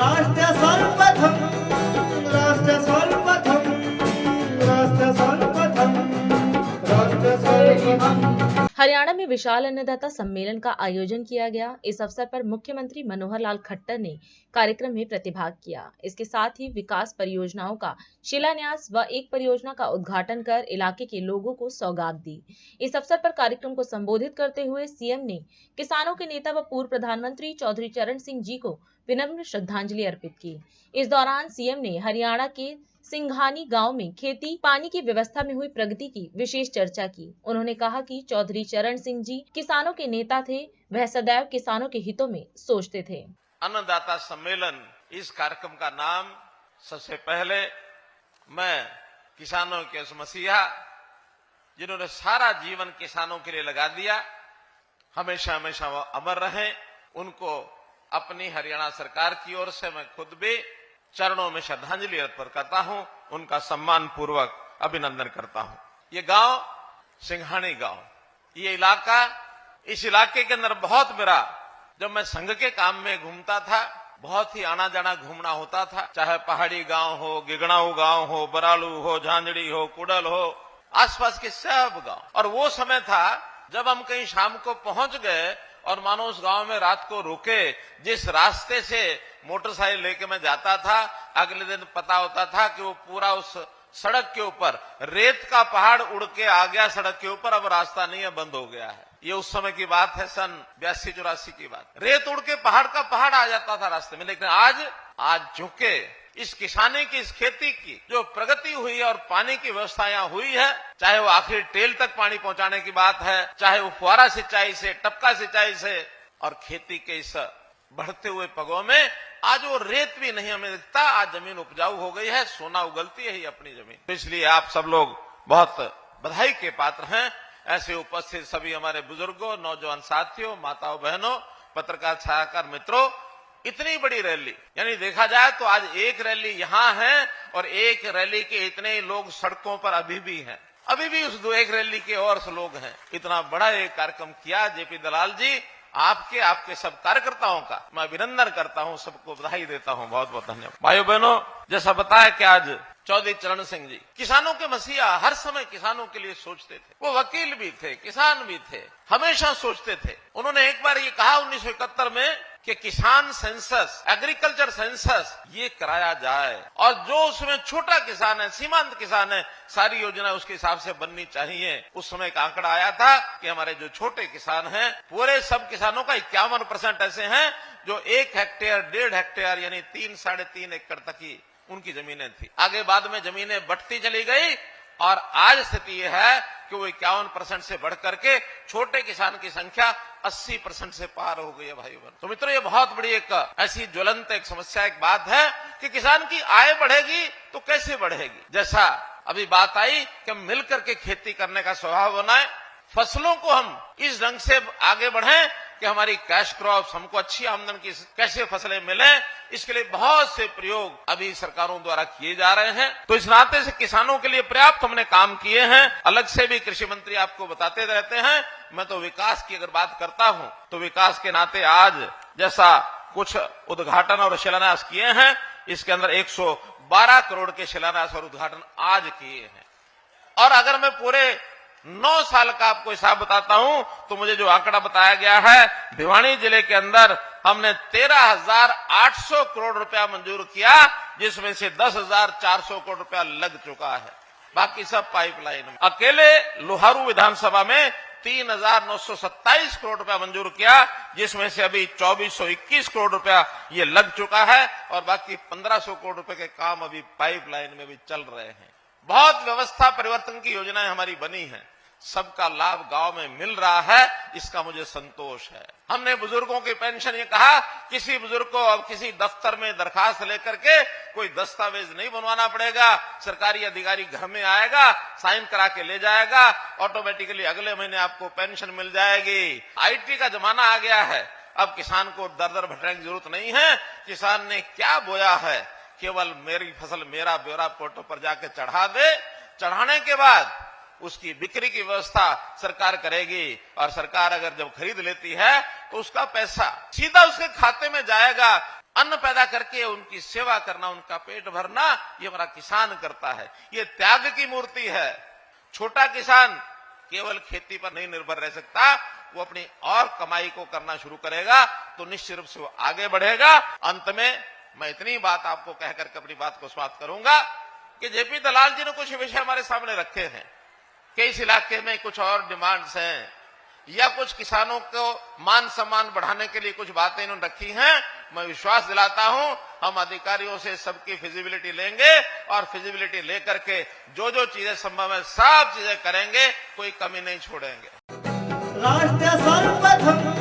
राष्ट्र सर्वप्रथम राष्ट्र सर्वप्रथम राष्ट्र सर्वप्रथम राष्ट्र सर्वप्रथम। हरियाणा में विशाल अन्नदाता सम्मेलन का आयोजन किया गया। इस अवसर पर मुख्यमंत्री मनोहर लाल खट्टर ने कार्यक्रम में प्रतिभाग किया। इसके साथ ही विकास परियोजनाओं का शिलान्यास व एक परियोजना का उद्घाटन कर इलाके के लोगों को सौगात दी। इस अवसर पर कार्यक्रम को संबोधित करते हुए सीएम ने किसानों के नेता व पूर्व प्रधानमंत्री चौधरी चरण सिंह जी को विनम्र श्रद्धांजलि अर्पित की। इस दौरान सीएम ने हरियाणा के सिंघानी गांव में खेती पानी की व्यवस्था में हुई प्रगति की विशेष चर्चा की। उन्होंने कहा कि चौधरी चरण सिंह जी किसानों के नेता थे, वह सदैव किसानों के हितों में सोचते थे। अन्नदाता सम्मेलन इस कार्यक्रम का नाम सबसे पहले मैं किसानों के उस मसीहा जिन्होंने सारा जीवन किसानों के लिए लगा दिया, हमेशा हमेशा वो अमर रहे, उनको अपनी हरियाणा सरकार की ओर से मैं खुद भी चरणों में श्रद्धांजलि अर्पित करता हूं, उनका सम्मान पूर्वक अभिनंदन करता हूं। ये गांव सिंघानी गांव, ये इलाका, इस इलाके के अंदर बहुत मेरा, जब मैं संघ के काम में घूमता था, बहुत ही आना जाना घूमना होता था, चाहे पहाड़ी गांव हो, गिगड़ाऊ गांव हो, बरालू हो, झांझड़ी हो, कुडल हो, आसपास के सब गांव। और वो समय था जब हम कहीं शाम को पहुंच गए और मानो उस गांव में रात को रुके, जिस रास्ते से मोटरसाइकिल लेके मैं जाता था, अगले दिन पता होता था कि वो पूरा उस सड़क के ऊपर रेत का पहाड़ उड़ के आ गया सड़क के ऊपर, अब रास्ता नहीं है, बंद हो गया है। ये उस समय की बात है, सन 82-84 की बात। रेत उड़ के पहाड़ का पहाड़ आ जाता था रास्ते में। लेकिन आज चूंकि इस किसानी की, इस खेती की जो प्रगति हुई है और पानी की व्यवस्था यहाँ हुई है, चाहे वो आखिरी टेल तक पानी पहुंचाने की बात है, चाहे वो फुहारा सिंचाई से, टपका सिंचाई से, और खेती के इस बढ़ते हुए पगों में आज वो रेत भी नहीं हमें दिखता। आज जमीन उपजाऊ हो गई है, सोना उगलती है ही अपनी जमीन। तो इसलिए आप सब लोग बहुत बधाई के पात्र हैं। ऐसे उपस्थित सभी हमारे बुजुर्गों, नौजवान साथियों, माताओं बहनों, पत्रकार छायाकार मित्रों, इतनी बड़ी रैली, यानी देखा जाए तो आज एक रैली यहाँ है और एक रैली के इतने लोग सड़कों पर अभी भी हैं, अभी भी उस एक रैली के और लोग हैं। इतना बड़ा एक कार्यक्रम किया जेपी दलाल जी, आपके सब कार्यकर्ताओं का मैं अभिनंदन करता हूं, सबको बधाई देता हूं, बहुत बहुत धन्यवाद। भाइयों बहनों, जैसा बताया कि आज चौधरी चरण सिंह जी किसानों के मसीहा, हर समय किसानों के लिए सोचते थे। वो वकील भी थे, किसान भी थे, हमेशा सोचते थे। उन्होंने एक बार ये कहा 1971 में कि किसान सेंसस, एग्रीकल्चर सेंसस ये कराया जाए, और जो उसमें छोटा किसान है, सीमांत किसान है, सारी योजना उसके हिसाब से बननी चाहिए। उस समय का आंकड़ा आया था कि हमारे जो छोटे किसान हैं, पूरे सब किसानों का 51% ऐसे हैं जो 1 हेक्टेयर, 1.5 हेक्टेयर यानी 3-3.5 एकड़ तक ही उनकी जमीनें थी। आगे बाद में जमीनें बढ़ती चली गई और आज स्थिति यह है कि वो 51% से बढ़ करके छोटे किसान की संख्या 80% से पार हो गई है। भाई बहन, तो मित्रों, ये बहुत बड़ी एक ऐसी ज्वलंत एक समस्या, एक बात है कि किसान की आय बढ़ेगी तो कैसे बढ़ेगी। जैसा अभी बात आई कि हम मिलकर के खेती करने का स्वभाव बनाए, फसलों को हम इस ढंग से आगे बढ़ें कि हमारी कैश क्रॉप्स, हमको अच्छी आमदन की कैसे फसलें मिले, इसके लिए बहुत से प्रयोग अभी सरकारों द्वारा किए जा रहे हैं। तो इस नाते से किसानों के लिए पर्याप्त हमने काम किए हैं। अलग से भी कृषि मंत्री आपको बताते रहते हैं। मैं तो विकास की अगर बात करता हूं तो विकास के नाते आज जैसा कुछ उद्घाटन और शिलान्यास किए हैं, इसके अंदर 112 करोड़ के शिलान्यास और उद्घाटन आज किए हैं। और अगर मैं पूरे 9 साल का आपको हिसाब बताता हूं तो मुझे जो आंकड़ा बताया गया है, भिवानी जिले के अंदर हमने 13,800 करोड़ रुपया मंजूर किया, जिसमें से 10,400 करोड़ रुपया लग चुका है, बाकी सब पाइपलाइन में। अकेले लोहारू विधानसभा में 3,927 करोड़ रुपया मंजूर किया, जिसमें से अभी 2,421 करोड़ रुपया ये लग चुका है और बाकी 1,500 करोड़ रुपए के काम अभी पाइपलाइन में भी चल रहे हैं। बहुत व्यवस्था परिवर्तन की योजनाएं हमारी बनी हैं, सबका लाभ गांव में मिल रहा है, इसका मुझे संतोष है। हमने बुजुर्गों की पेंशन, ये कहा किसी बुजुर्ग को अब किसी दफ्तर में दरखास्त लेकर के कोई दस्तावेज नहीं बनवाना पड़ेगा, सरकारी अधिकारी घर में आएगा, साइन करा के ले जाएगा, ऑटोमेटिकली अगले महीने आपको पेंशन मिल जाएगी। आईटी का जमाना आ गया है, अब किसान को दर दर भटकने की जरूरत नहीं है। किसान ने क्या बोया है, केवल मेरी फसल मेरा ब्यौरा पोर्टल पर जाके चढ़ा दे, चढ़ाने के बाद उसकी बिक्री की व्यवस्था सरकार करेगी और सरकार अगर जब खरीद लेती है तो उसका पैसा सीधा उसके खाते में जाएगा। अन्न पैदा करके उनकी सेवा करना, उनका पेट भरना, ये हमारा किसान करता है। ये त्याग की मूर्ति है। छोटा किसान केवल खेती पर नहीं निर्भर रह सकता, वो अपनी और कमाई को करना शुरू करेगा तो निश्चित रूप से वो आगे बढ़ेगा। अंत में मैं इतनी बात आपको कहकर के अपनी बात को समाप्त करूंगा कि जेपी दलाल जी ने कुछ विषय हमारे सामने रखे हैं कि इस इलाके में कुछ और डिमांड्स हैं या कुछ किसानों को मान सम्मान बढ़ाने के लिए कुछ बातें इन्होंने रखी हैं। मैं विश्वास दिलाता हूं हम अधिकारियों से सबकी फिजिबिलिटी लेंगे और फिजिबिलिटी लेकर के जो जो चीजें संभव है सब चीजें करेंगे, कोई कमी नहीं छोड़ेंगे। राष्ट्र सर्वप्रथम